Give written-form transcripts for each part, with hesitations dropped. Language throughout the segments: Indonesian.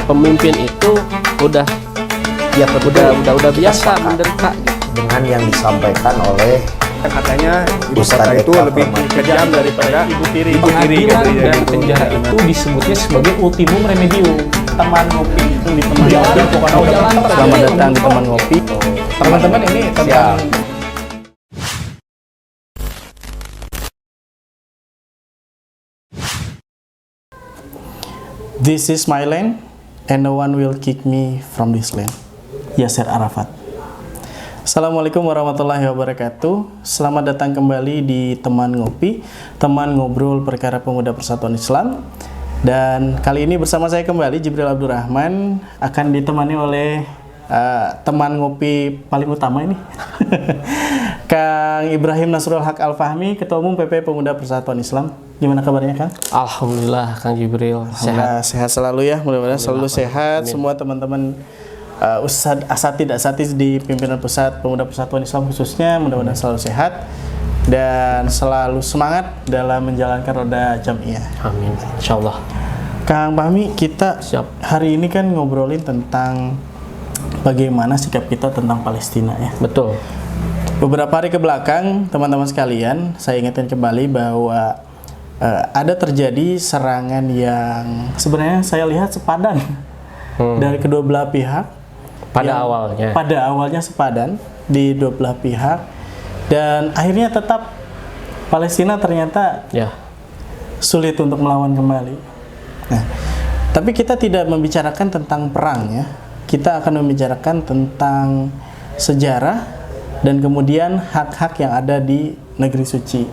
pemimpin itu udah Ya betul. udah biasa menderita. Dengan yang disampaikan oleh Katanya ibu Ustadz kota itu Eka lebih Permati. kejam daripada ibu tiri. Pengadilan gitu ya. dan penjara itu disebutnya sebagai ultimum remedium. Teman ngopi itu di teman Jalan, ngopi, pokoknya udah jalan mantap. Selamat datang di teman ngopi. Teman-teman ini tentang This is my land and no one will kick me from this land. Yasser Arafat. Assalamualaikum warahmatullahi wabarakatuh. Selamat datang kembali di Teman Ngopi, teman ngobrol perkara pemuda Persatuan Islam. Dan kali ini bersama saya kembali Jibril Abdurrahman, akan ditemani oleh teman ngopi paling utama ini Kang Ibrahim Nasrul Haq Al-Fahmi, Ketua Umum PP Pemuda Persatuan Islam. Gimana kabarnya, Kang? Alhamdulillah, Kang Jibril sehat. Sehat selalu ya, mudah-mudahan selalu sehat. Amin. Semua teman-teman Ustadz asatid di pimpinan pusat Pemuda Persatuan Islam khususnya, mudah-mudahan selalu sehat dan selalu semangat dalam menjalankan roda jamiah. Amin, insyaallah. Kang Fahmi, kita Siap. hari ini kan ngobrolin tentang bagaimana sikap kita tentang Palestina ya. Betul. Beberapa hari ke belakang, teman-teman sekalian, saya ingatkan kembali bahwa ada terjadi serangan yang sebenarnya saya lihat sepadan dari kedua belah pihak. Pada awalnya. Pada awalnya sepadan di dua belah pihak, dan akhirnya tetap Palestina ternyata Ya. sulit untuk melawan kembali. Nah, tapi kita tidak membicarakan tentang perang ya. Kita akan membicarakan tentang sejarah dan kemudian hak-hak yang ada di negeri suci,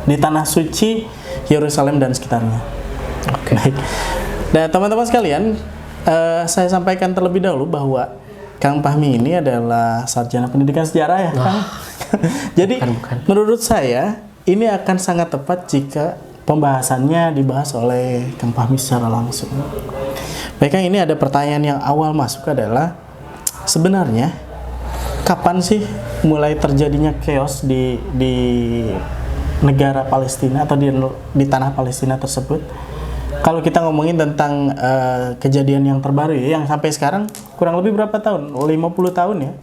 di tanah suci Yerusalem dan sekitarnya. Oke. Baik. Nah, teman-teman sekalian, saya sampaikan terlebih dahulu bahwa Kang Fahmi ini adalah sarjana pendidikan sejarah ya, Kang. Jadi, bukan. menurut saya ini akan sangat tepat jika pembahasannya dibahas oleh Kang Fahmi secara langsung. Baik, Kang, ini ada pertanyaan yang awal masuk adalah sebenarnya kapan sih mulai terjadinya chaos di negara Palestina atau di tanah Palestina tersebut? Kalau kita ngomongin tentang kejadian yang terbaru ya, yang sampai sekarang kurang lebih berapa tahun? 50 tahun ya?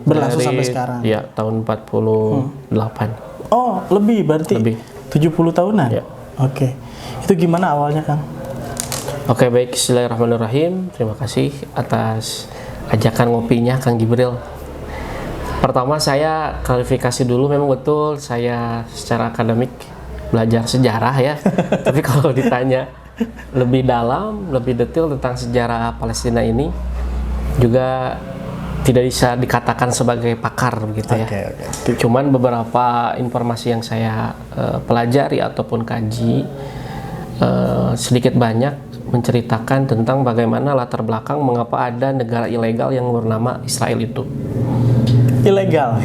Berlangsung sampai sekarang. Iya, tahun 48. Oh, lebih berarti? Lebih. 70 tahunan? Ya. Oke. Itu gimana awalnya, Kang? Oke, baik. Bismillahirrahmanirrahim. Terima kasih atas ajakan ngopinya, Kang Jibril. Pertama, saya klarifikasi dulu. Memang betul saya secara akademik belajar sejarah ya. Tapi kalau ditanya lebih dalam, lebih detail tentang sejarah Palestina ini, juga tidak bisa dikatakan sebagai pakar begitu ya. Oke. Cuman beberapa informasi yang saya pelajari ataupun kaji sedikit banyak menceritakan tentang bagaimana latar belakang mengapa ada negara ilegal yang bernama Israel itu. Ilegal.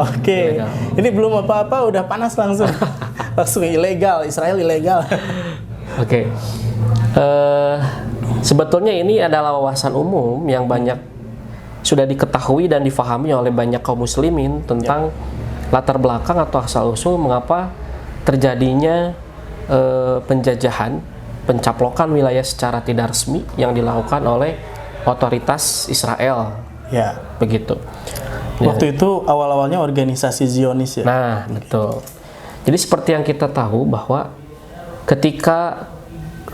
Oke. Ilegal. Ini belum apa-apa udah panas langsung. Langsung ilegal, Israel ilegal. Oke. Sebetulnya ini adalah wawasan umum yang banyak sudah diketahui dan difahami oleh banyak kaum muslimin tentang latar belakang atau asal-usul mengapa terjadinya penjajahan, pencaplokan wilayah secara tidak resmi yang dilakukan oleh otoritas Israel. Ya. Begitu. Waktu itu awal-awalnya organisasi Zionis ya. Nah, betul. Jadi seperti yang kita tahu bahwa ketika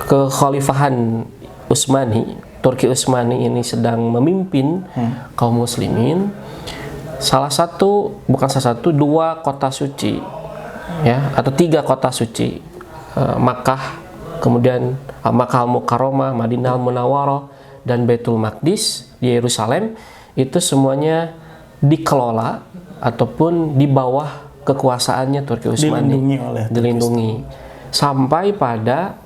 kekhalifahan Utsmani, Turki Utsmani ini sedang memimpin kaum muslimin, dua kota suci ya, atau 3 kota suci, Makkah, kemudian Makkah Al-Mukarramah, Madinah Al-Munawwarah, dan Baitul Maqdis di Yerusalem, itu semuanya dikelola ataupun di bawah kekuasaannya Turki Utsmani, dilindungi sampai pada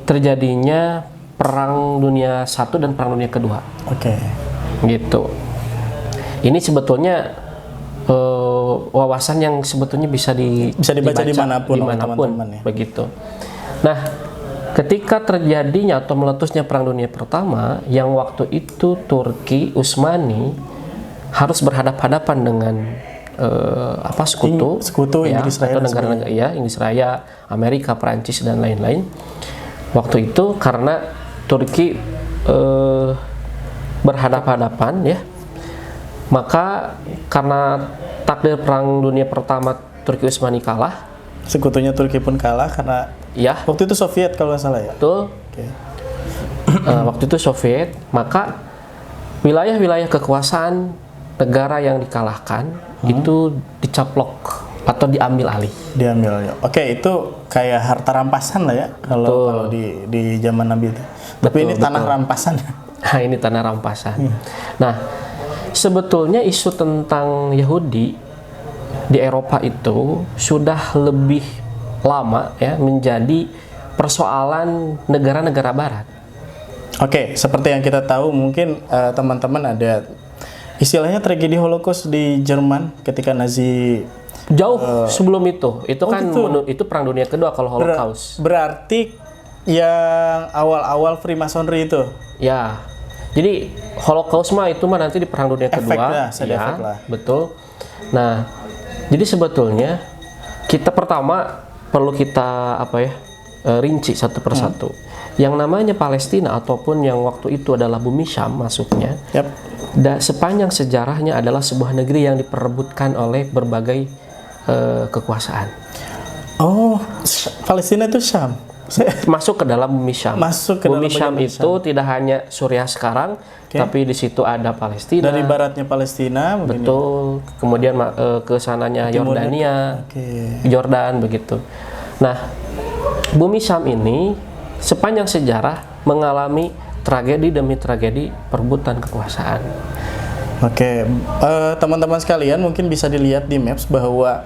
terjadinya Perang Dunia I dan Perang Dunia Kedua. Oke. Gitu. Ini sebetulnya wawasan yang sebetulnya bisa dibaca dimanapun teman-teman ya. Begitu. Nah, ketika terjadinya atau meletusnya Perang Dunia Pertama, yang waktu itu Turki Utsmani harus berhadapan-hadapan dengan sekutu ya, Inggris Raya atau negara-negara ya, Inggris Raya, Amerika, Perancis dan lain-lain. Waktu itu karena Turki berhadapan-hadapan ya, maka karena takdir perang dunia pertama Turki Utsmani kalah, Sekutunya Turki pun kalah karena ya waktu itu Soviet kalau nggak salah ya. betul. Oke. Waktu itu Soviet, maka wilayah-wilayah kekuasaan negara yang dikalahkan itu dicaplok atau diambil alih. Diambil ya. Oke, itu kayak harta rampasan lah ya kalau di zaman Nabi itu. Tapi ini tanah rampasan. Nah, ini tanah rampasan. Nah, sebetulnya isu tentang Yahudi di Eropa itu sudah lebih lama ya menjadi persoalan negara-negara Barat. Oke, seperti yang kita tahu mungkin teman-teman ada istilahnya tragedi Holocaust di Jerman ketika Nazi. Jauh sebelum itu kan gitu. itu perang dunia kedua kalau Holocaust. Berarti yang awal-awal Freemasonry itu. Ya, jadi Holocaust itu nanti di perang dunia kedua. Efek Ya, lah. betul. Nah, jadi sebetulnya kita pertama perlu kita rinci satu persatu. Yang namanya Palestina ataupun yang waktu itu adalah bumi Syam masuknya. Yap. Sepanjang sejarahnya adalah sebuah negeri yang diperebutkan oleh berbagai kekuasaan. Oh, Palestina itu Syam. Masuk ke dalam bumi Syam. Masuk ke bumi dalam Syam itu tidak hanya Suriah sekarang, tapi di situ ada Palestina. Dari baratnya Palestina, mungkin betul. Kemudian ke sananya Yordania, Yordan begitu. Nah, bumi Syam ini sepanjang sejarah mengalami tragedi demi tragedi perebutan kekuasaan. Oke, teman-teman sekalian mungkin bisa dilihat di maps bahwa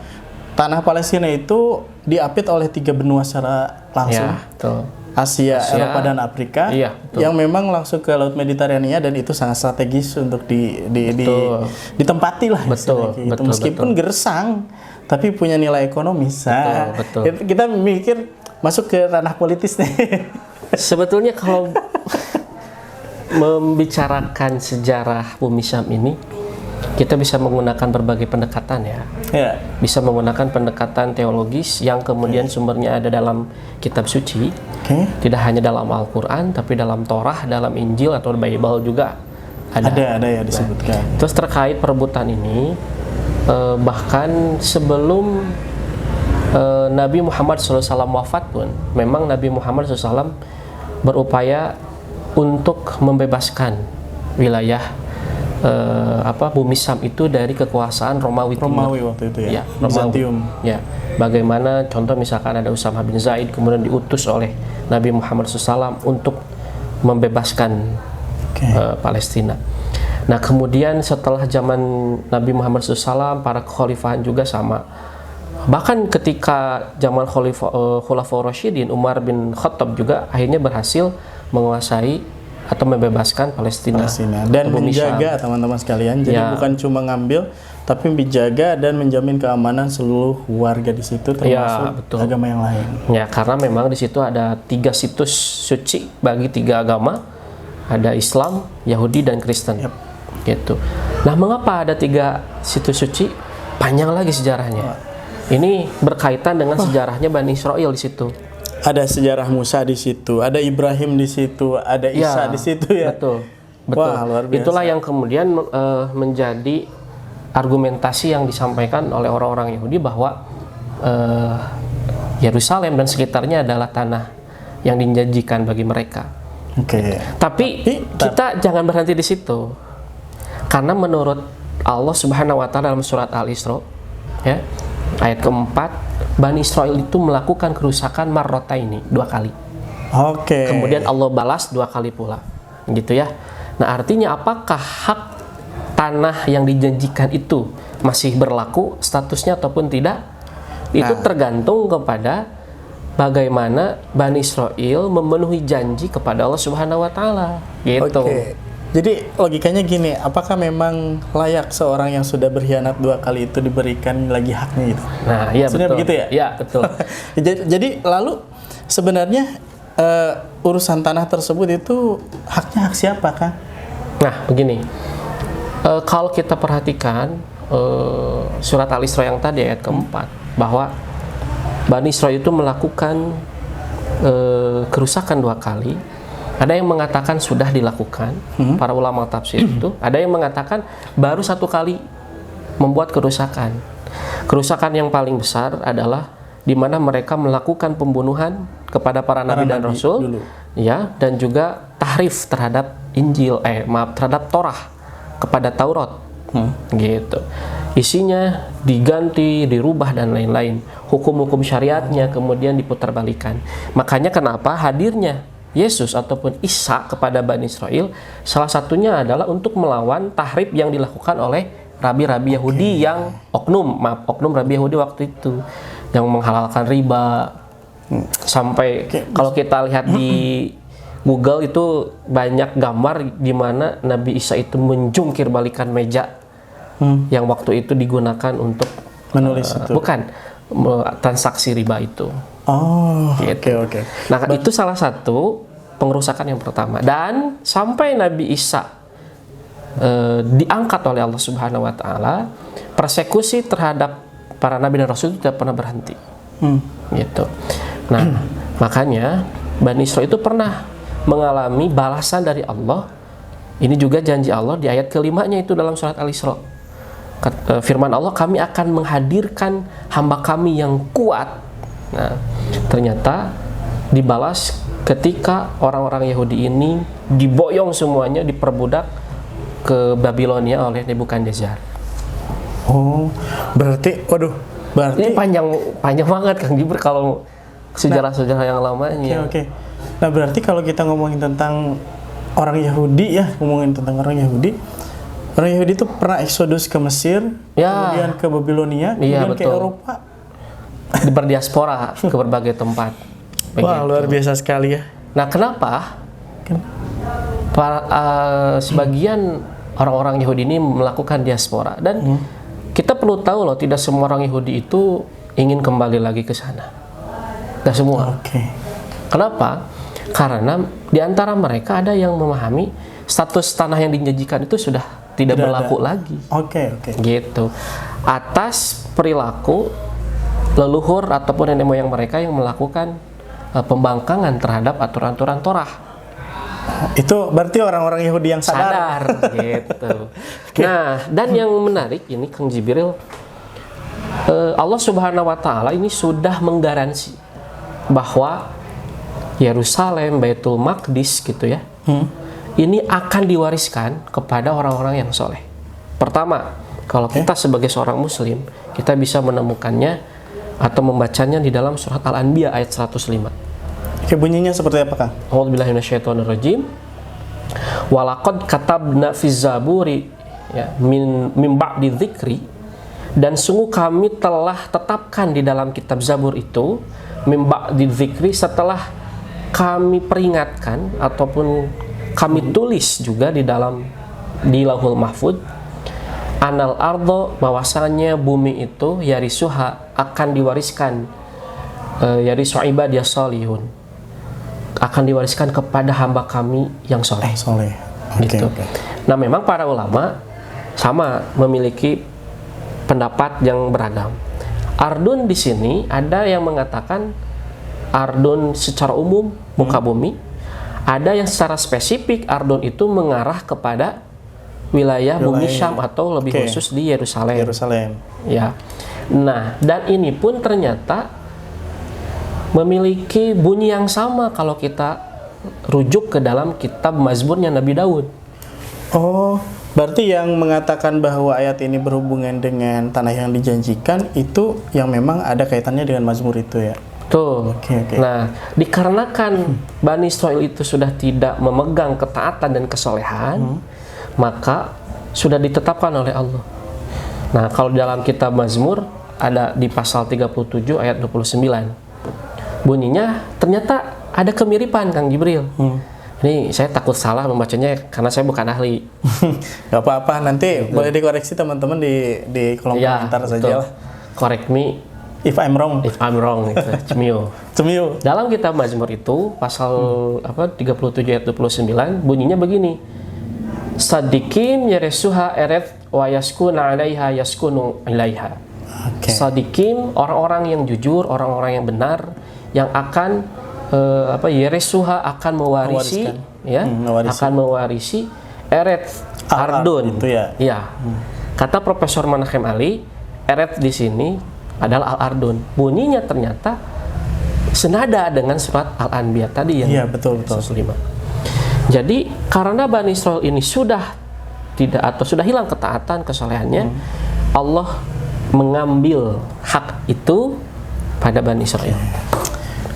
tanah Palestina itu diapit oleh 3 benua secara langsung. Ya, betul. Asia, Eropa, dan Afrika, iya, yang memang langsung ke Laut Mediterania dan itu sangat strategis untuk ditempati lah. Betul, gitu. betul, Meskipun betul. gersang, tapi punya nilai ekonomis. Betul. Kita mikir masuk ke ranah politis nih. Sebetulnya kalau membicarakan sejarah bumi Syam ini, kita bisa menggunakan berbagai pendekatan ya. Ya. Bisa menggunakan pendekatan teologis yang kemudian sumbernya ada dalam kitab suci. Tidak hanya dalam Al-Quran, tapi dalam Torah, dalam Injil atau Bible juga ada. Ada ya disebutkan. Terus terkait perebutan ini, bahkan sebelum Nabi Muhammad SAW wafat pun, memang Nabi Muhammad SAW berupaya untuk membebaskan wilayah bumi Syam itu dari kekuasaan Romawi waktu itu ya. Bizantium. Ya. Bagaimana contoh misalkan ada Usamah bin Zaid kemudian diutus oleh Nabi Muhammad SAW untuk membebaskan Palestina. Nah, kemudian setelah zaman Nabi Muhammad SAW, para kekhalifahan juga sama. Bahkan ketika zaman Khulafaur Rasyidin, Umar bin Khattab juga akhirnya berhasil menguasai atau membebaskan Palestina dan menjaga teman-teman sekalian. Jadi bukan cuma ngambil, tapi menjaga dan menjamin keamanan seluruh warga di situ termasuk agama yang lain. Ya, karena memang di situ ada 3 situs suci bagi 3 agama, ada Islam, Yahudi, dan Kristen. Gitu. Nah, mengapa ada 3 situs suci? Panjang lagi sejarahnya. Ini berkaitan dengan sejarahnya Bani Israel di situ. Ada sejarah Musa di situ, ada Ibrahim di situ, ada Isa di situ ya. Betul. Wah, luar biasa. Itulah yang kemudian menjadi argumentasi yang disampaikan oleh orang-orang Yahudi bahwa Yerusalem dan sekitarnya adalah tanah yang dijanjikan bagi mereka. Tapi kita jangan berhenti di situ. Karena menurut Allah Subhanahu wa taala dalam surat Al-Isra ya, ayat keempat, Bani Israel itu melakukan kerusakan marrotaini 2 kali. Kemudian Allah balas 2 kali pula. Gitu ya. Nah, artinya apakah hak tanah yang dijanjikan itu masih berlaku statusnya ataupun tidak? Itu tergantung kepada bagaimana Bani Israel memenuhi janji kepada Allah Subhanahu wa taala. Gitu. Jadi logikanya gini, apakah memang layak seorang yang sudah berkhianat 2 kali itu diberikan lagi haknya itu? Nah, iya betul. Begitu ya? Iya, betul. Jadi lalu sebenarnya urusan tanah tersebut itu haknya hak siapa, Kang? Nah, begini. Kalau kita perhatikan surat Al-Isra yang tadi ayat keempat, bahwa Bani Israel itu melakukan kerusakan 2 kali. Ada yang mengatakan sudah dilakukan, para ulama tafsir itu. Ada yang mengatakan baru 1 kali membuat kerusakan. Kerusakan yang paling besar adalah di mana mereka melakukan pembunuhan kepada para nabi dan rasul, ya, dan juga tahrif terhadap terhadap Torah kepada Taurat, gitu. Isinya diganti, dirubah dan lain-lain. Hukum-hukum syariatnya kemudian diputarbalikan. Makanya kenapa hadirnya Yesus ataupun Isa kepada Bani Israel salah satunya adalah untuk melawan tahrif yang dilakukan oleh rabi-rabi Yahudi yang oknum rabi Yahudi waktu itu yang menghalalkan riba. Sampai kalau kita lihat di Google itu banyak gambar di mana Nabi Isa itu menjungkir balikan meja yang waktu itu digunakan untuk menulis itu. Bukan transaksi riba itu. Oh, gitu. Oke. Nah, itu salah satu pengerusakan yang pertama. Dan sampai Nabi Isa diangkat oleh Allah Subhanahu wa taala, persekusi terhadap para nabi dan rasul itu tidak pernah berhenti. Gitu. Nah, makanya Bani Israil itu pernah mengalami balasan dari Allah. Ini juga janji Allah di ayat kelimanya itu dalam surat Al-Isra. Firman Allah, kami akan menghadirkan hamba kami yang kuat. Nah, ternyata dibalas ketika orang-orang Yahudi ini diboyong semuanya, diperbudak ke Babilonia oleh Nebukadnezar. Oh, berarti Ini panjang banget Kang Jibril kalau sejarah-sejarah yang lamanya. Oke. Nah, berarti kalau kita ngomongin tentang orang Yahudi ya, orang Yahudi itu pernah eksodus ke Mesir, kemudian ke Babilonia, kemudian ke Eropa. Berdiaspora ke berbagai tempat. Wah, luar biasa sekali ya. Nah, kenapa? Sebagian orang-orang Yahudi ini melakukan diaspora, dan kita perlu tahu loh, tidak semua orang Yahudi itu ingin kembali lagi ke sana. Tidak semua. Kenapa? Karena di antara mereka ada yang memahami status tanah yang dijanjikan itu sudah tidak berlaku lagi. Oke. Gitu. Atas perilaku leluhur ataupun nenek moyang mereka yang melakukan pembangkangan terhadap aturan-aturan Torah. Itu berarti orang-orang Yahudi yang sadar. Gitu. Nah, dan yang menarik ini Kang Jibril, Allah Subhanahu wa taala ini sudah menggaransi bahwa Yerusalem, Baitul Maqdis gitu ya. Ini akan diwariskan kepada orang-orang yang soleh. Pertama, kalau kita sebagai seorang muslim, kita bisa menemukannya atau membacanya di dalam surat Al-Anbiya ayat 105. Bunyinya seperti apa, Kang? A'udzubillahi minasyaitonirrajim. Walaqad katabna fiz zaburi ya min ba'di dzikri, dan sungguh kami telah tetapkan di dalam kitab Zabur itu min ba'di dzikri, setelah kami peringatkan ataupun kami tulis juga di Lauhul Mahfud, anal ardo, bahwasanya bumi itu yarisuha, akan diwariskan, yarisu ibadiyas solihun, akan diwariskan kepada hamba kami yang soleh. Gitu. Nah, memang para ulama sama memiliki pendapat yang beragam. Ardun di sini ada yang mengatakan ardun secara umum muka bumi. Ada yang secara spesifik ardun itu mengarah kepada wilayah bumi Syam atau lebih khusus di Yerusalem. Ya. Nah, dan ini pun ternyata memiliki bunyi yang sama kalau kita rujuk ke dalam kitab Mazmurnya Nabi Daud. Oh, berarti yang mengatakan bahwa ayat ini berhubungan dengan tanah yang dijanjikan itu yang memang ada kaitannya dengan Mazmur itu ya? Tuh. Nah, dikarenakan Bani Israil itu sudah tidak memegang ketaatan dan kesolehan, maka sudah ditetapkan oleh Allah. Nah, kalau dalam kitab Mazmur ada di pasal 37 ayat 29. Bunyinya ternyata ada kemiripan, Kang Jibril. Ini saya takut salah membacanya karena saya bukan ahli. Gak apa-apa, nanti boleh dikoreksi teman-teman di kolom komentar saja. Correct me if I'm wrong. If I'm wrong, gitu. Cemio. Dalam kitab Mazmur itu pasal 37 ayat 29 bunyinya begini. Sadiqim yaresuha eret wa yaskuna 'alaiha yaskunu 'ilaiha. Sadiqim, orang-orang yang jujur, orang-orang yang benar, yang akan Yeresuha akan mewarisi ya, akan mewarisi Eretz Ardun. Itu ya. Iya. Kata Profesor Menachem Ali, Eretz di sini adalah Al-Ardun. Bunyinya ternyata senada dengan surat Al-Anbiya tadi yang Iya, betul. 105. Jadi karena Bani Israil ini sudah hilang ketaatan kesolehannya, Allah mengambil hak itu pada Bani Israil.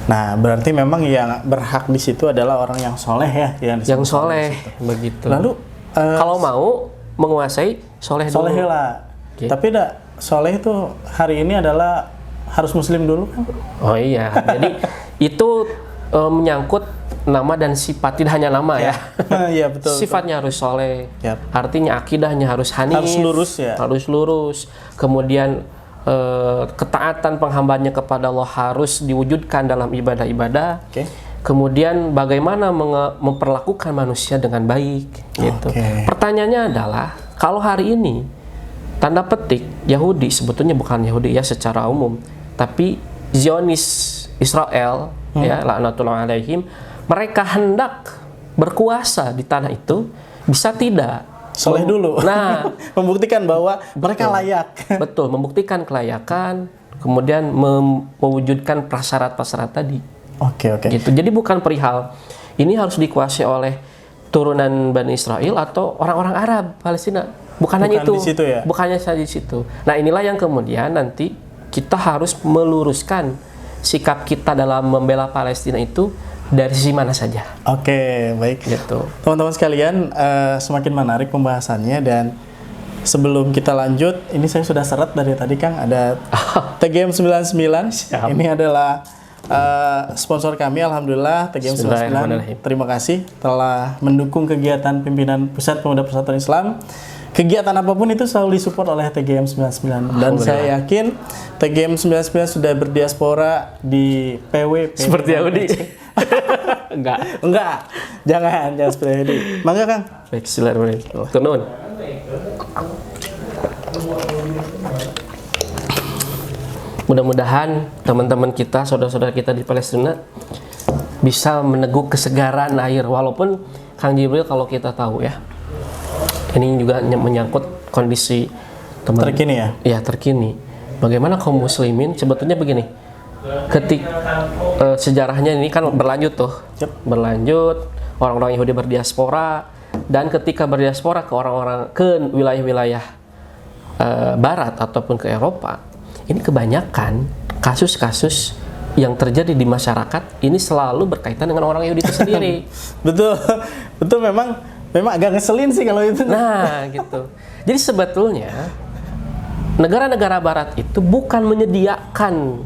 Nah, berarti memang yang berhak di situ adalah orang yang soleh ya, Yang soleh begitu. Lalu kalau mau menguasai soleh dulu. soleh lah. Oke. Tapi soleh itu hari ini adalah harus muslim dulu kan? Oh iya, jadi itu menyangkut nama dan sifat, tidak hanya nama ya. Iya, betul. Sifatnya harus soleh, Yap. artinya akidahnya harus hanif, Harus lurus ya. harus lurus. Kemudian ketaatan penghambanya kepada Allah harus diwujudkan dalam ibadah-ibadah. Oke. Kemudian bagaimana memperlakukan manusia dengan baik, gitu. Oke. Pertanyaannya adalah, kalau hari ini tanda petik Yahudi, sebetulnya bukan Yahudi ya secara umum, tapi Zionis Israel, ya laknatullah alaihim, mereka hendak berkuasa di tanah itu, bisa tidak Soleh dulu. Nah, membuktikan bahwa mereka layak. betul, membuktikan kelayakan, kemudian mewujudkan prasyarat-prasyarat tadi. Oke. Gitu. Jadi bukan perihal ini harus dikuasai oleh turunan Bani Israel atau orang-orang Arab Palestina. Bukan hanya itu. Di situ ya? Bukannya saja di situ. Nah, inilah yang kemudian nanti kita harus meluruskan sikap kita dalam membela Palestina itu dari sisi mana saja. Oke, baik. Gitu. Teman-teman sekalian, semakin menarik pembahasannya, dan sebelum kita lanjut, ini saya sudah seret dari tadi Kang, ada TGM 99. Siap. Ini adalah sponsor kami, alhamdulillah. TGM 99, terima kasih telah mendukung kegiatan pimpinan Pusat Pemuda Persatuan Islam. Kegiatan apapun itu selalu disupport oleh TGM 99, dan saya yakin TGM 99 sudah berdiaspora di PW. Seperti Yahudi. Enggak. Jangan seperti Yahudi. Mangga Kang. Baik, silakan. Turun. Mudah-mudahan teman-teman kita, saudara-saudara kita di Palestina bisa meneguk kesegaran air, walaupun Kang Jibril, kalau kita tahu ya, ini juga menyangkut kondisi Terkini ya? Ya, terkini. Bagaimana kaum muslimin, sebetulnya begini, sejarahnya ini kan berlanjut tuh. Berlanjut, orang-orang Yahudi berdiaspora, dan ketika berdiaspora ke wilayah-wilayah barat ataupun ke Eropa, ini kebanyakan kasus-kasus yang terjadi di masyarakat ini selalu berkaitan dengan orang Yahudi itu sendiri. Betul, memang agak ngeselin sih kalau itu. Nah, gitu. Jadi sebetulnya negara-negara barat itu bukan menyediakan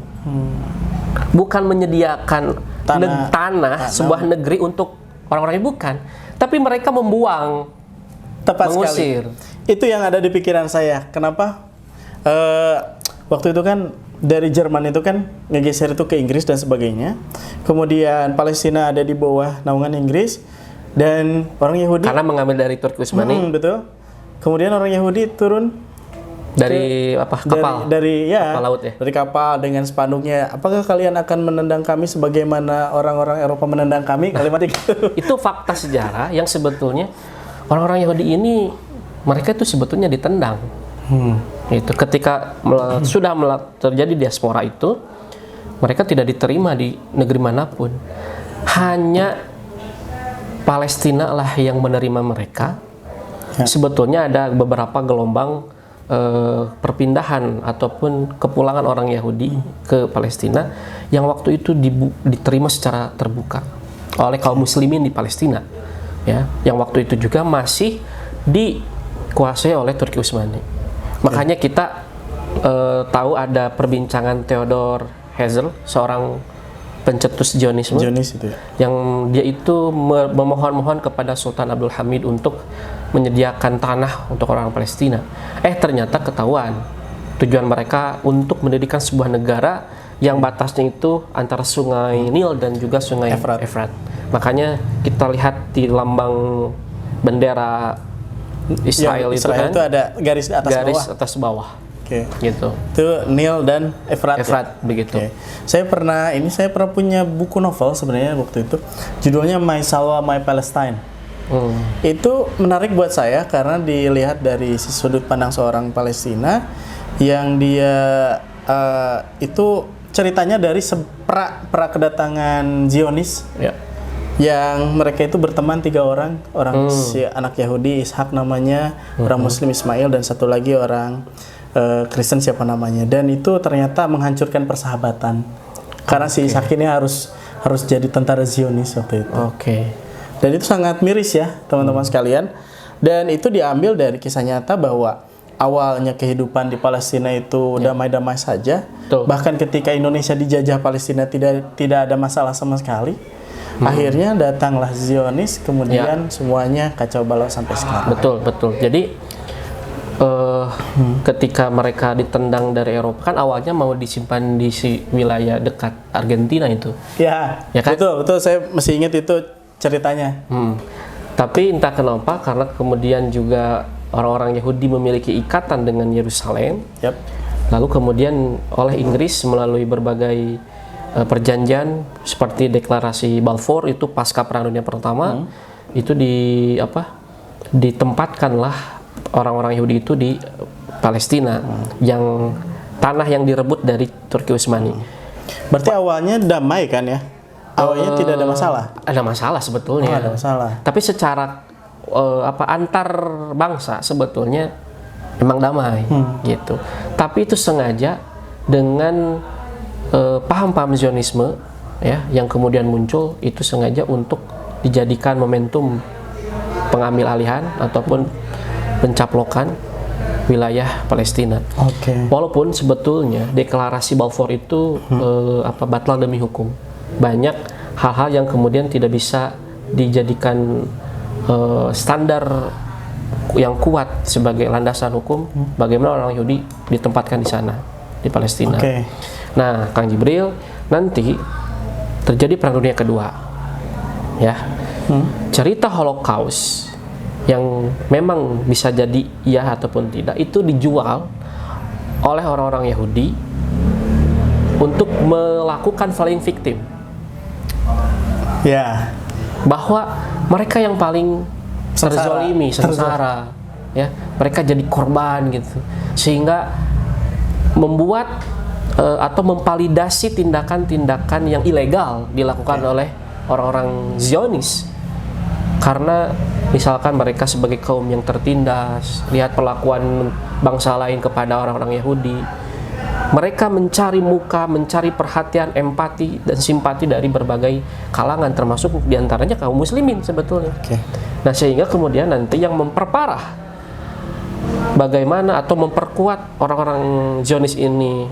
tanah sebuah negeri untuk orang-orang yang bukan, tapi mereka membuang, mengusir. Sekali. Itu yang ada di pikiran saya. Kenapa? Waktu itu kan dari Jerman itu kan ngegeser itu ke Inggris dan sebagainya. Kemudian Palestina ada di bawah naungan Inggris, dan orang Yahudi karena mengambil dari Turki Utsmani. Betul. Kemudian orang Yahudi turun dari kapal? Kapal laut ya. Dari kapal dengan spanduknya, apakah kalian akan menendang kami sebagaimana orang-orang Eropa menendang kami? Kalimat itu. Itu fakta sejarah yang sebetulnya orang-orang Yahudi ini, mereka itu sebetulnya ditendang. Itu ketika sudah terjadi diaspora itu, mereka tidak diterima di negeri manapun. Hanya Palestina lah yang menerima mereka. Sebetulnya ada beberapa gelombang perpindahan ataupun kepulangan orang Yahudi ke Palestina yang waktu itu diterima secara terbuka oleh kaum muslimin di Palestina, ya, yang waktu itu juga masih dikuasai oleh Turki Utsmani. Makanya kita tahu ada perbincangan Theodor Herzl, seorang pencetus Zionisme, itu ya? Yang dia itu memohon-mohon kepada Sultan Abdul Hamid untuk menyediakan tanah untuk orang Palestina. Ternyata ketahuan tujuan mereka untuk mendirikan sebuah negara yang batasnya itu antara sungai Nil dan juga sungai Efrat. Makanya kita lihat di lambang bendera Israel itu kan itu ada garis atas bawah. Atas bawah. Oke. gitu. Itu Neil dan Efrat. Efrat begitu. Oke. Saya pernah punya buku novel sebenarnya waktu itu. Judulnya My Salwa My Palestine. Itu menarik buat saya karena dilihat dari sudut pandang seorang Palestina yang dia itu ceritanya dari pra kedatangan Zionis. Ya. Yang mereka itu berteman 3 orang si anak Yahudi Ishak namanya, orang Muslim Ismail, dan satu lagi orang Kristen siapa namanya, dan itu ternyata menghancurkan persahabatan karena si Ishak ini harus jadi tentara Zionis waktu itu. Oke. Dan itu sangat miris ya teman-teman sekalian, dan itu diambil dari kisah nyata bahwa awalnya kehidupan di Palestina itu damai-damai saja. Betul. Bahkan ketika Indonesia dijajah Palestina tidak ada masalah sama sekali. Akhirnya datanglah Zionis, kemudian semuanya kacau balau sampai sekarang. Betul. Jadi ketika mereka ditendang dari Eropa, kan awalnya mau disimpan di wilayah dekat Argentina itu. Ya kan? Betul. Saya masih ingat itu ceritanya. Tapi entah kenapa, karena kemudian juga orang-orang Yahudi memiliki ikatan dengan Yerusalem. Yap. Lalu kemudian oleh Inggris melalui berbagai perjanjian seperti deklarasi Balfour itu pasca Perang Dunia Pertama, itu ditempatkanlah orang-orang Yahudi itu di Palestina, yang tanah yang direbut dari Turki Utsmani. Berarti awalnya damai kan ya? Awalnya tidak ada masalah. Ada masalah sebetulnya. Ada masalah. Tapi secara antar bangsa sebetulnya memang damai gitu. Tapi itu sengaja dengan paham-paham Zionisme ya yang kemudian muncul, itu sengaja untuk dijadikan momentum pengambil alihan ataupun pencaplokan wilayah Palestina. Oke. Walaupun sebetulnya deklarasi Balfour itu batal demi hukum. Banyak hal-hal yang kemudian tidak bisa dijadikan standar yang kuat sebagai landasan hukum bagaimana orang Yahudi ditempatkan di sana, di Palestina. Oke. Nah, Kang Jibril, nanti terjadi Perang Dunia Kedua, ya. Cerita Holocaust yang memang bisa jadi iya ataupun tidak, itu dijual oleh orang-orang Yahudi untuk melakukan flying victim. Ya. Bahwa mereka yang paling terzolimi, sengsara, ya, mereka jadi korban gitu, sehingga membuat atau memvalidasi tindakan-tindakan yang ilegal dilakukan oleh orang-orang Zionis. Karena misalkan mereka sebagai kaum yang tertindas, lihat perlakuan bangsa lain kepada orang-orang Yahudi, mereka mencari muka, mencari perhatian, empati dan simpati dari berbagai kalangan, termasuk diantaranya kaum muslimin sebetulnya. Nah, sehingga kemudian nanti yang memperparah bagaimana atau memperkuat orang-orang Zionis ini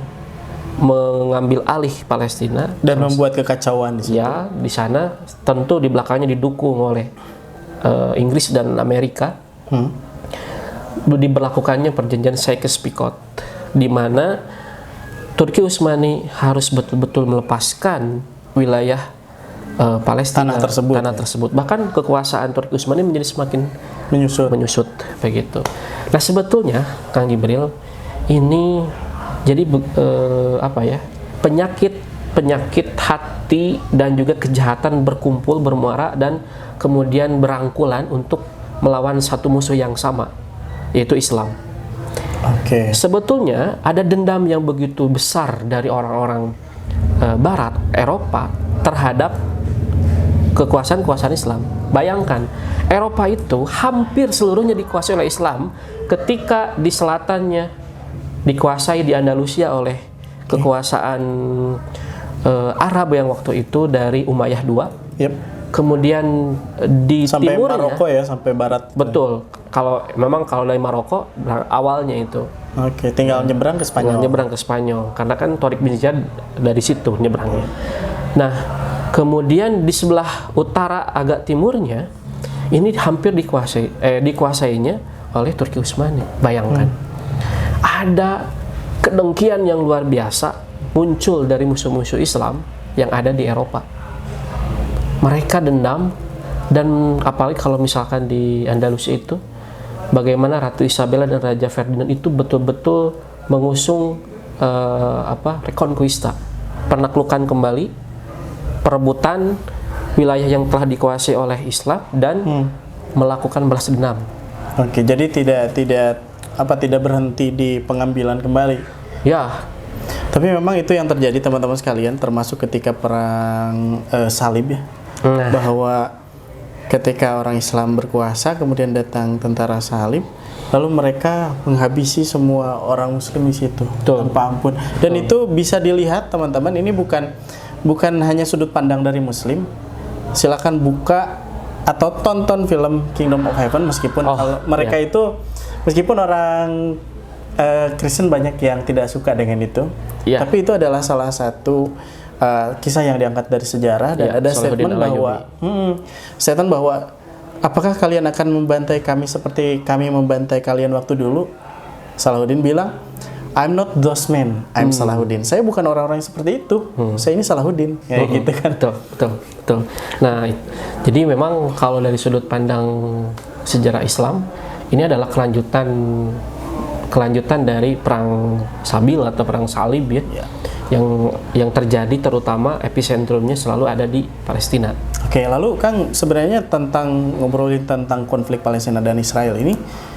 mengambil alih Palestina Dan membuat kekacauan di situ. ya, di sana tentu di belakangnya didukung oleh Inggris dan Amerika. Diberlakukannya perjanjian Sykes-Picot, di mana Turki Utsmani harus betul-betul melepaskan wilayah Palestina, tanah tersebut. Bahkan kekuasaan Turki Utsmani menjadi semakin menyusut begitu. Nah, sebetulnya Kang Jibril, ini jadi penyakit hati dan juga kejahatan berkumpul, bermuara, dan kemudian berangkulan untuk melawan satu musuh yang sama, yaitu Islam. Sebetulnya ada dendam yang begitu besar dari orang-orang Barat, Eropa, terhadap kekuasaan Islam. Bayangkan, Eropa itu hampir seluruhnya dikuasai oleh Islam, ketika di selatannya dikuasai di Andalusia oleh kekuasaan Arab yang waktu itu dari Umayyah II. Kemudian di sampai timurnya, Maroko ya, sampai barat. Betul. Kalau dari Maroko awalnya itu. Tinggal nyebrang ke Spanyol. Karena kan Tariq bin Ziyad dari situ nyebrangnya. Nah, kemudian di sebelah utara agak timurnya ini hampir dikuasainya oleh Turki Utsmani. Bayangkan. Ada kedengkian yang luar biasa muncul dari musuh-musuh Islam yang ada di Eropa. Mereka dendam, dan apalagi kalau misalkan di Andalusia itu, bagaimana Ratu Isabella dan Raja Ferdinand itu betul-betul mengusung reconquista, penaklukan kembali, perebutan wilayah yang telah dikuasai oleh Islam dan melakukan balas dendam. Oke, jadi tidak berhenti di pengambilan kembali. Ya, Tapi memang itu yang terjadi teman-teman sekalian, termasuk ketika perang salib ya. nah, Bahwa ketika orang Islam berkuasa, kemudian datang tentara salib, lalu mereka menghabisi semua orang Muslim di situ tanpa ampun. Dan itu bisa dilihat teman-teman, ini bukan hanya sudut pandang dari Muslim. Silakan buka atau tonton film Kingdom of Heaven, meskipun mereka itu, meskipun orang Kristen banyak yang tidak suka dengan itu, tapi itu adalah salah satu kisah yang diangkat dari sejarah, dan ada statement bahwa apakah kalian akan membantai kami seperti kami membantai kalian waktu dulu? Salahuddin bilang, I'm not those men, I'm Salahuddin. Saya bukan orang-orang yang seperti itu. Saya ini Salahuddin. Kayak gitu kan. Betul. Nah, jadi memang kalau dari sudut pandang sejarah Islam, ini adalah kelanjutan dari perang Sabil atau perang salib ya. Yang terjadi terutama episentrumnya selalu ada di Palestina. Oke, lalu Kang, sebenarnya ngobrolin tentang konflik Palestina dan Israel ini,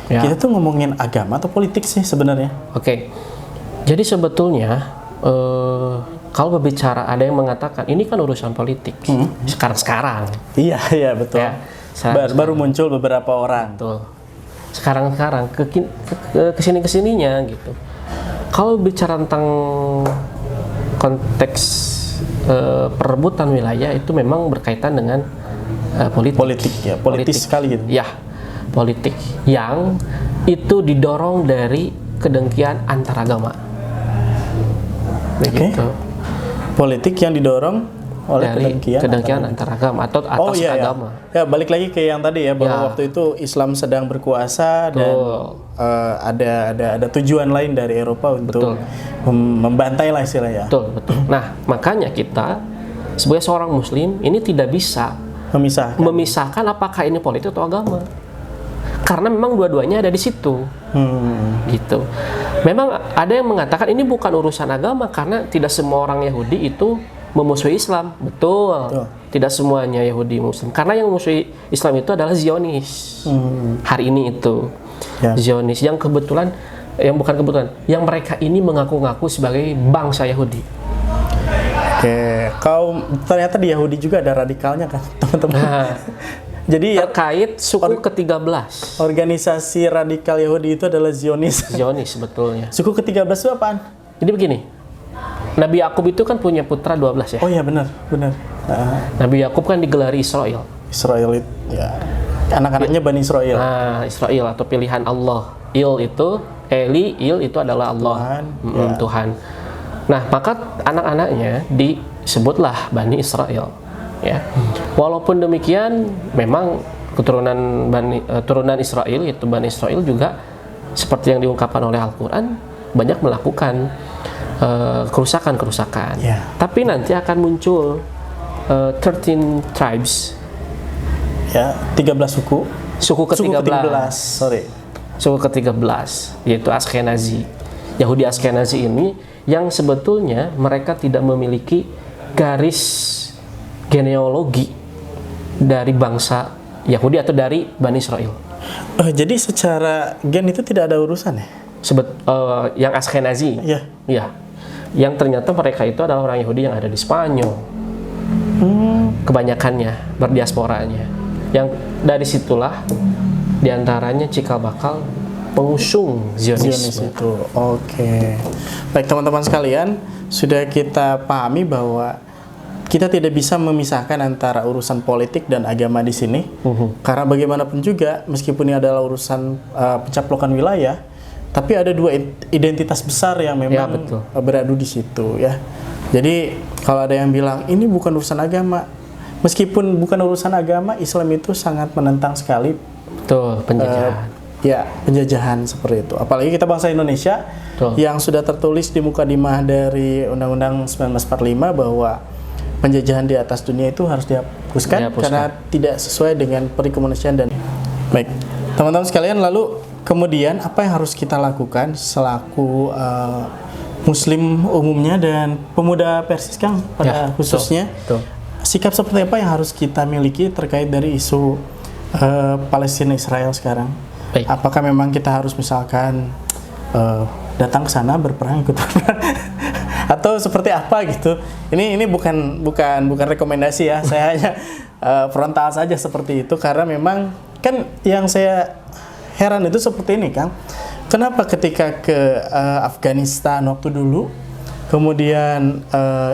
kita tuh ngomongin agama atau politik sih sebenarnya? Oke, jadi sebetulnya kalau berbicara, ada yang mengatakan ini kan urusan politik sekarang. Iya betul. Ya, baru muncul beberapa orang. Betul. Sekarang kesininya gitu. Kalau bicara tentang konteks perebutan wilayah, itu memang berkaitan dengan politik ya, politis sekali gitu. Ya, politik yang itu didorong dari kedengkian antaragama. Begitu. Politik yang didorong oleh kedengkian antaragama atau atas agama. Ya, balik lagi ke yang tadi ya, bahwa waktu itu Islam sedang berkuasa dan ada tujuan lain dari Eropa untuk membantai lah istilahnya. Betul. Nah, makanya kita sebagai seorang Muslim ini tidak bisa memisahkan apakah ini politik atau agama. Karena memang dua-duanya ada di situ. Gitu. Memang ada yang mengatakan ini bukan urusan agama karena tidak semua orang Yahudi itu memusuhi Islam. Betul. Tidak semuanya Yahudi Muslim. Karena yang memusuhi Islam itu adalah Zionis. Hari ini itu. Zionis yang yang mereka ini mengaku-ngaku sebagai bangsa Yahudi. Oke, ternyata di Yahudi juga ada radikalnya kan, teman-teman. Nah, jadi terkait suku ke-13. Organisasi radikal Yahudi itu adalah Zionis. Zionis sebetulnya. Suku ke-13 itu apaan? Jadi begini. Nabi Yakub itu kan punya putra 12 ya. Oh iya, benar. Nabi Yakub kan digelari Israel. Israel itu ya. Anak-anaknya Bani Israel. Nah, Israel atau pilihan Allah. Il itu adalah Allah, Tuhan. Nah, maka anak-anaknya disebutlah Bani Israel. Ya. Walaupun demikian, memang turunan Israel, yaitu Bani Israel juga seperti yang diungkapkan oleh Al-Quran, banyak melakukan kerusakan. Tapi nanti akan muncul 13 tribes. Ya, 13 suku. Suku ke-13. Suku ke-13, yaitu Ashkenazi. Yahudi Ashkenazi ini yang sebetulnya mereka tidak memiliki garis genealogi dari bangsa Yahudi atau dari Bani Israel. Jadi secara gen itu tidak ada urusan ya? Yang Ashkenazi. Iya. Yang ternyata mereka itu adalah orang Yahudi yang ada di Spanyol. Kebanyakannya berdiasporanya. Yang dari situlah diantaranya cikal bakal pengusung Zionisme itu. Oke. Baik teman-teman sekalian, sudah kita pahami bahwa kita tidak bisa memisahkan antara urusan politik dan agama di sini. Karena bagaimanapun juga, meskipun ini adalah urusan pencaplokan wilayah, tapi ada dua identitas besar yang memang beradu di situ ya. Jadi kalau ada yang bilang ini bukan urusan agama, meskipun bukan urusan agama, Islam itu sangat menentang sekali penjajahan. Penjajahan seperti itu. Apalagi kita bangsa Indonesia yang sudah tertulis di mukadimah dari Undang-Undang 1945 bahwa penjajahan di atas dunia itu harus dihapuskan karena tidak sesuai dengan peri kemanusiaan. Dan baik, teman-teman sekalian, lalu kemudian apa yang harus kita lakukan selaku Muslim umumnya dan pemuda Persis Kang pada khususnya, betul. sikap seperti apa yang harus kita miliki terkait dari isu Palestina Israel sekarang? Baik. Apakah memang kita harus misalkan datang ke sana berperang ikut berperang atau seperti apa gitu? Ini bukan rekomendasi ya, saya hanya frontal saja seperti itu karena memang kan yang saya heran itu seperti ini Kang. Kenapa ketika ke Afghanistan waktu dulu, kemudian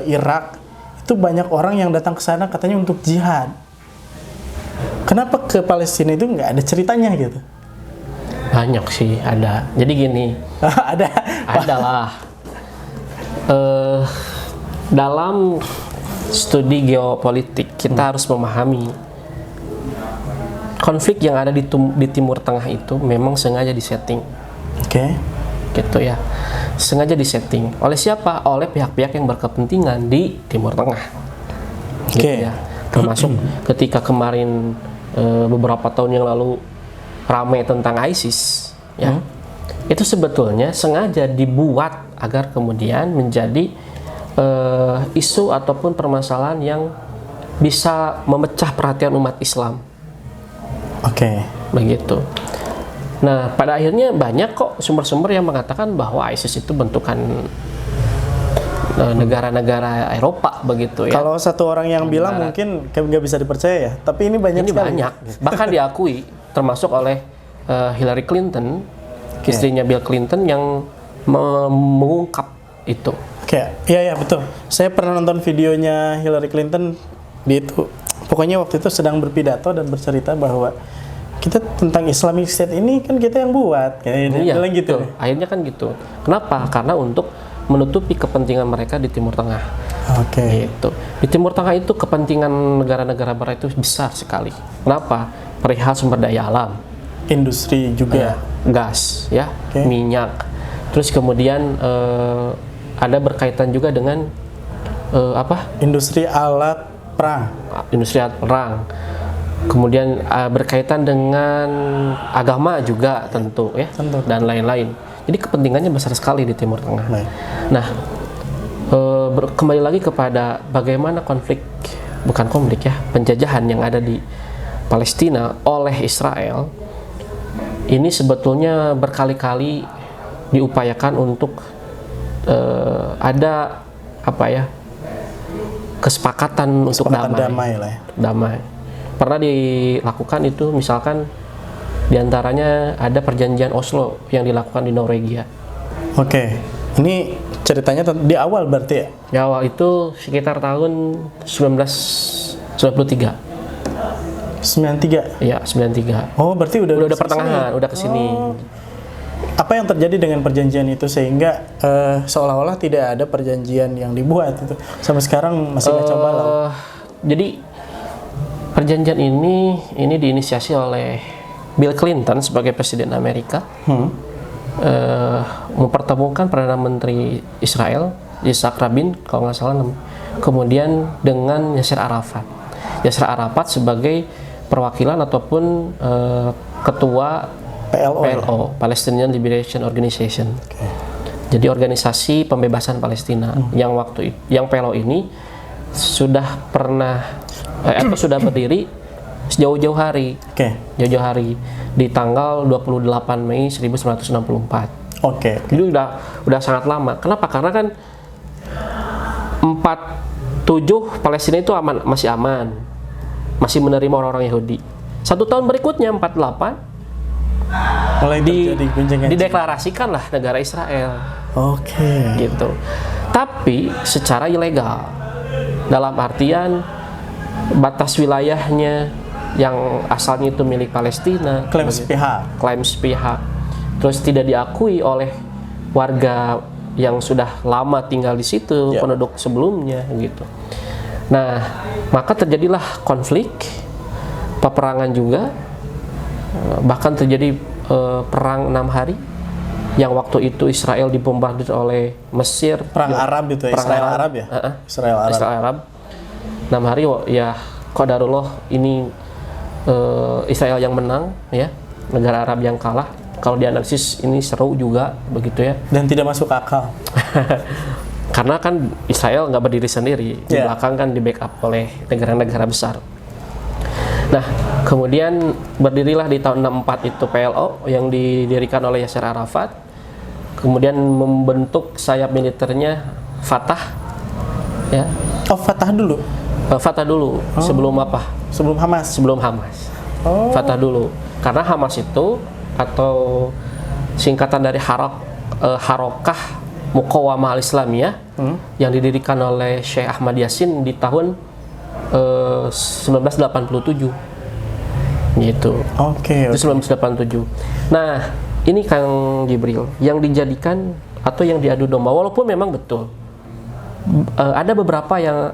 Irak itu banyak orang yang datang ke sana katanya untuk jihad. Kenapa ke Palestina itu nggak ada ceritanya gitu? Banyak sih ada. Jadi gini, adalah dalam studi geopolitik kita harus memahami konflik yang ada di Timur Tengah itu memang sengaja disetting. Oke. Gitu ya. Sengaja disetting. Oleh siapa? Oleh pihak-pihak yang berkepentingan di Timur Tengah. Gitu Oke. ya. Termasuk ketika kemarin beberapa tahun yang lalu ramai tentang ISIS, ya. Itu sebetulnya sengaja dibuat agar kemudian menjadi isu ataupun permasalahan yang bisa memecah perhatian umat Islam. Oke. Begitu. Nah, pada akhirnya banyak kok sumber-sumber yang mengatakan bahwa ISIS itu bentukan negara-negara Eropa begitu ya. Kalau satu orang yang bilang mungkin nggak bisa dipercaya ya, tapi ini banyak Ini sekali. banyak, bahkan diakui termasuk oleh Hillary Clinton, istrinya Bill Clinton yang mengungkap itu. Oke, iya betul. Saya pernah nonton videonya Hillary Clinton di itu. Pokoknya waktu itu sedang berpidato dan bercerita bahwa kita tentang Islamic State ini kan kita yang buat, kayak Iya, bilang gitu. betul. Akhirnya kan gitu. Kenapa? Karena untuk menutupi kepentingan mereka di Timur Tengah. Oke. Gitu. Di Timur Tengah itu kepentingan negara-negara Barat itu besar sekali. Kenapa? Perihal sumber daya alam, Industri juga. gas, ya, Oke. minyak. Terus kemudian ada berkaitan juga dengan Industri alat perang. industri alat perang. Kemudian berkaitan dengan agama juga tentu ya, Tentu. dan lain-lain. Jadi kepentingannya besar sekali di Timur Tengah. Baik. Nah, kembali lagi kepada bagaimana penjajahan yang ada di Palestina oleh Israel ini sebetulnya berkali-kali diupayakan untuk ada kesepakatan untuk Damai lah ya. damai. Pernah dilakukan itu misalkan diantaranya ada perjanjian Oslo yang dilakukan di Norwegia. Oke. Ini ceritanya di awal berarti ya? Di awal itu sekitar tahun 1993. 93. Iya, 93. Oh, berarti udah pertengahan, udah kesini. Apa yang terjadi dengan perjanjian itu sehingga seolah-olah tidak ada perjanjian yang dibuat itu sampai sekarang masih kacau balau. Jadi perjanjian ini diinisiasi oleh Bill Clinton sebagai presiden Amerika, mempertemukan Perdana Menteri Israel Yitzhak Rabin kalau nggak salah, kemudian dengan Yasser Arafat. Yasser Arafat sebagai perwakilan ataupun ketua PLO, Palestinian Liberation Organization. Jadi organisasi pembebasan Palestina yang PLO ini sudah sudah berdiri jauh-jauh hari. Jauh-jauh hari di tanggal 28 Mei 1964. Jadi udah sangat lama. Kenapa? Karena kan 47 Palestina itu masih aman. Masih menerima orang-orang Yahudi. 1 tahun berikutnya 48 mulai terjadi gonjang-ganjing. dideklarasikanlah negara Israel. Gitu. Tapi secara ilegal. Dalam artian batas wilayahnya yang asalnya itu milik Palestina, klaim sepihak. Terus tidak diakui oleh warga yang sudah lama tinggal di situ, penduduk sebelumnya gitu. Nah, maka terjadilah konflik, peperangan juga, bahkan terjadi perang 6 hari yang waktu itu Israel dibombardir oleh Mesir. Perang Arab itu ya, Israel Arab ya? Israel Arab. 6 hari ya, qadarullah ini Israel yang menang ya, negara Arab yang kalah. kalau dianalisis ini seru juga begitu ya. Dan tidak masuk akal. Karena kan Israel nggak berdiri sendiri, di Ya. belakang kan di backup oleh negara-negara besar. Nah, kemudian berdirilah di tahun 64 itu PLO yang didirikan oleh Yasser Arafat. Kemudian membentuk sayap militernya Fatah, ya. Oh, Fatah dulu Fatah dulu sebelum apa? sebelum Hamas. Sebelum Hamas. Oh. Fatah dulu. Karena Hamas itu atau singkatan dari Harokah Muqawamah Al-Islamiyah yang didirikan oleh Syekh Ahmad Yasin di tahun 1987 gitu. Oke. Itu 1987. Nah, ini Kang Jibril yang dijadikan atau yang diadu domba, walaupun memang betul ada beberapa yang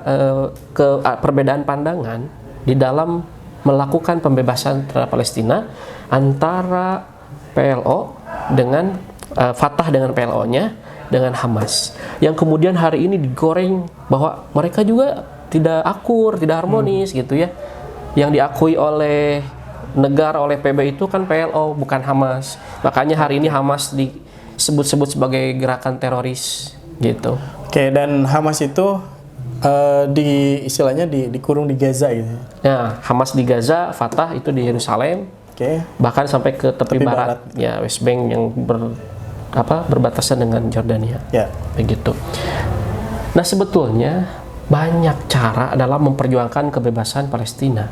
perbedaan pandangan di dalam melakukan pembebasan terhadap Palestina antara PLO dengan Fatah dengan PLO-nya dengan Hamas, yang kemudian hari ini digoreng bahwa mereka juga tidak akur, tidak harmonis gitu ya. Yang diakui oleh negara, oleh PB itu kan PLO, bukan Hamas. Makanya hari ini Hamas disebut-sebut sebagai gerakan teroris gitu. Oke, dan Hamas itu istilahnya dikurung di Gaza gitu. Nah, Hamas di Gaza, Fatah itu di Yerusalem, Oke. bahkan sampai ke tepi Tepi barat, ya West Bank yang berbatasan dengan Jordania. Ya. Begitu. Nah, sebetulnya banyak cara dalam memperjuangkan kebebasan Palestina.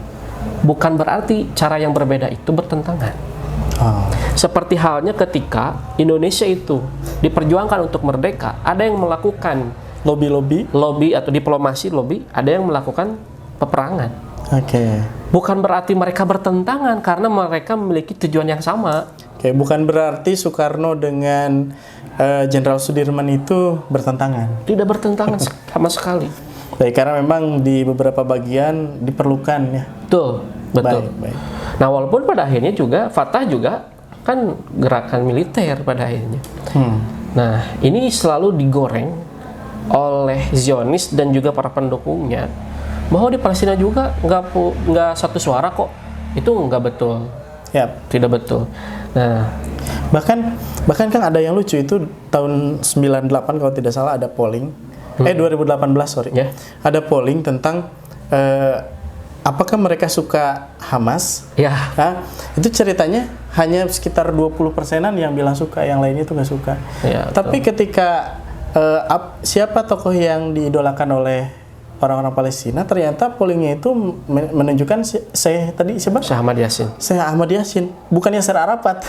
Bukan berarti cara yang berbeda itu bertentangan. Oh. Seperti halnya ketika Indonesia itu diperjuangkan untuk merdeka, ada yang melakukan lobby atau diplomasi lobby, ada yang melakukan peperangan. Oke. Bukan berarti mereka bertentangan karena mereka memiliki tujuan yang sama. Oke, bukan berarti Soekarno dengan Jenderal Sudirman itu bertentangan. Tidak bertentangan sama sekali. Baik, karena memang di beberapa bagian diperlukan ya. Betul, betul. Baik. Nah, walaupun pada akhirnya juga Fatah juga kan gerakan militer pada akhirnya. Nah, ini selalu digoreng oleh Zionis dan juga para pendukungnya bahwa di Palestina juga nggak satu suara kok. Itu nggak betul. Yap. Tidak betul. Nah, bahkan kan ada yang lucu itu tahun 98 kalau tidak salah ada polling. 2018 sorry. Ya. Ada polling tentang apakah mereka suka Hamas? ya, Itu ceritanya hanya sekitar 20%-an yang bilang suka, yang lainnya itu nggak suka. Ya, Tapi ketika siapa tokoh yang diidolakan oleh orang-orang Palestina, ternyata pollingnya itu menunjukkan siapa? Syekh Ahmad Yasin. Syekh Ahmad Yasin, bukannya Yasser Arafat.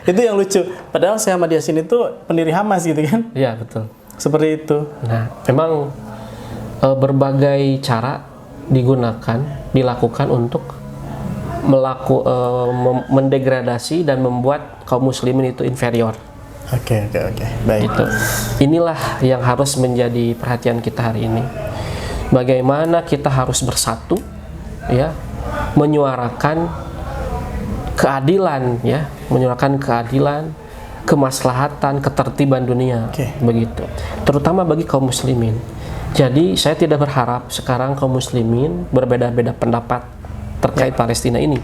Itu yang lucu. Padahal Syekh Ahmad Yasin itu pendiri Hamas gitu kan? Iya, betul. Seperti itu. Nah, memang berbagai cara dilakukan untuk mendegradasi dan membuat kaum muslimin itu inferior. Oke. Baik. Gitu. Inilah yang harus menjadi perhatian kita hari ini. Bagaimana kita harus bersatu, ya, menyuarakan keadilan, ya, kemaslahatan, ketertiban dunia, begitu. Terutama bagi kaum muslimin. Jadi saya tidak berharap sekarang kaum muslimin berbeda-beda pendapat terkait Palestina ini.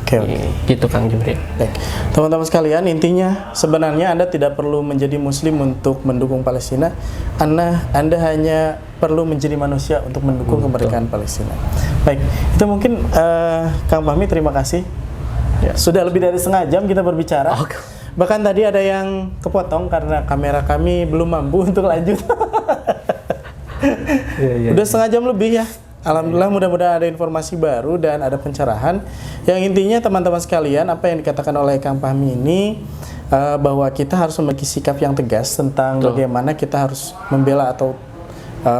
Oke. Gitu Kang Jibril. Baik. Teman-teman sekalian, intinya sebenarnya Anda tidak perlu menjadi muslim untuk mendukung Palestina. Anda hanya perlu menjadi manusia untuk mendukung kemerdekaan Palestina. Baik, itu mungkin Kang Fahmi, terima kasih. Ya. Sudah lebih dari setengah jam kita berbicara. Bahkan tadi ada yang kepotong karena kamera kami belum mampu untuk lanjut. Udah setengah jam lebih ya. Alhamdulillah, mudah-mudahan ada informasi baru dan ada pencerahan. Yang intinya teman-teman sekalian, apa yang dikatakan oleh Kang Fahmi ini bahwa kita harus memiliki sikap yang tegas tentang bagaimana kita harus membela atau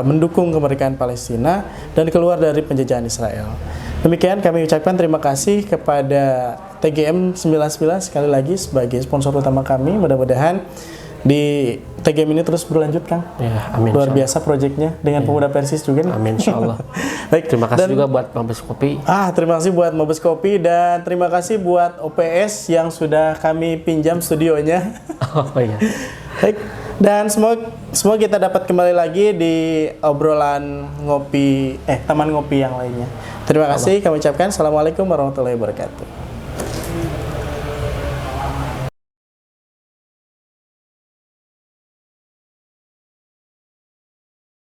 mendukung kemerdekaan Palestina dan keluar dari penjajahan Israel. Demikian kami ucapkan terima kasih kepada TGM 99 sekali lagi sebagai sponsor utama kami. Mudah-mudahan di TGM ini terus berlanjut, Kang. Ya, amin. Luar biasa proyeknya dengan pemuda Persis juga nih. Amin, insyaallah. Baik, terima kasih juga buat Mabes Kopi. Terima kasih buat Mabes Kopi dan terima kasih buat OPS yang sudah kami pinjam studionya. Oh iya. Baik, dan semoga kita dapat kembali lagi di obrolan taman ngopi yang lainnya. Terima kasih, kami ucapkan assalamualaikum warahmatullahi wabarakatuh.